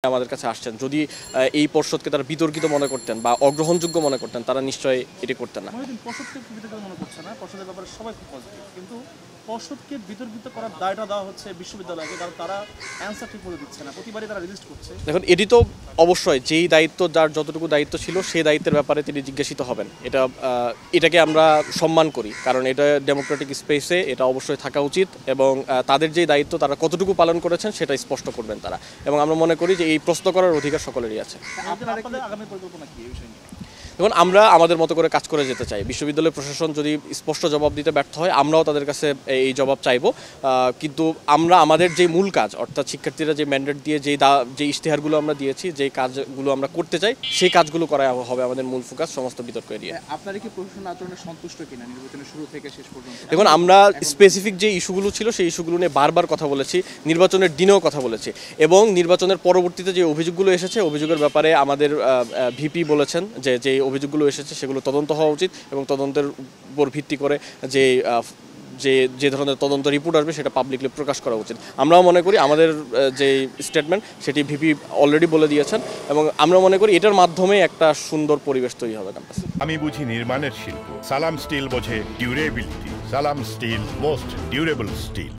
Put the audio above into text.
আমাদের কাছে আসছেন যদি এই পর্ষদকে তারা বিতর্কিত মনে করতেন বা অগ্রহণযোগ্য মনে করতেন তারা নিশ্চয়ই এটি করতেন না। পর্ষদকে বিতর্কিত মনে করছে না, পর্ষদের ব্যাপারে সবাই খুব পজিটিভ, কিন্তু পর্ষদকে বিতর্কিত করার দায়টা দেওয়া হচ্ছে বিশ্ববিদ্যালয়কে, কারণ তারা অ্যান্সার ঠিক মতো দিচ্ছে না, প্রতিবারই তারা রেজিস্ট করছে। দেখুন, এটি তো অবশ্যই যেই দায়িত্ব যার যতটুকু দায়িত্ব ছিল সেই দায়িত্বের ব্যাপারে তিনি জিজ্ঞাসিত হবেন। এটাকে আমরা সম্মান করি, কারণ এটা ডেমোক্রেটিক স্পেসে এটা অবশ্যই থাকা উচিত এবং তাদের যেই দায়িত্ব তারা কতটুকু পালন করেছেন সেটা স্পষ্ট করবেন তারা, এবং আমরা মনে করি যে এই প্রশ্ন করার অধিকার সকলেরই আছে। আপনাদের আগামী পরিকল্পনা কি এই বিষয় নিয়ে? দেখুন, আমরা আমাদের মতো করে কাজ করে যেতে চাই। বিশ্ববিদ্যালয় প্রশাসন যদি স্পষ্ট জবাব দিতে ব্যর্থ হয় আমরাও তাদের কাছে এই জবাব চাইব, কিন্তু আমরা আমাদের যে মূল কাজ অর্থাৎ শিক্ষার্থীরা যে ম্যান্ডেট দিয়ে যে ইশতেহারগুলো আমরা দিয়েছি, যে কাজগুলো আমরা করতে চাই সেই কাজগুলো করা হবে আমাদের মূল ফোকাস সমস্ত বিতর্ক এরিয়া। আপনারা কি প্রশাসন আচরণে সন্তুষ্ট কিনা নির্বাচনের শুরু থেকে শেষ পর্যন্ত? দেখুন, আমরা স্পেসিফিক যে ইস্যুগুলো ছিল সেই ইস্যুগুলো নিয়ে বারবার কথা বলেছি, নির্বাচনের দিনেও কথা বলেছি, এবং নির্বাচনের পরবর্তীতে যে অভিযোগগুলো এসেছে অভিযোগের ব্যাপারে আমাদের ভিপি বলেছেন যে অভিযোগগুলো এসেছে সেগুলো তদন্ত হওয়া উচিত এবং তদন্তের উপর ভিত্তি করে যে ধরনের তদন্ত রিপোর্ট আসবে সেটা পাবলিকলি প্রকাশ করা উচিত। আমরাও মনে করি আমাদের যে স্টেটমেন্ট সেটি ভিপি অলরেডি বলে দিয়েছেন, এবং আমরা মনে করি এটার মাধ্যমে একটা সুন্দর পরিবেশ তৈরি হবে ক্যাম্পাসে। আমি বুঝি নির্মাণের শিল্প, সালাম স্টিল বোঝে ডিউরেবিলিটি। সালাম স্টিল, মোস্ট ডিউরেবল স্টিল।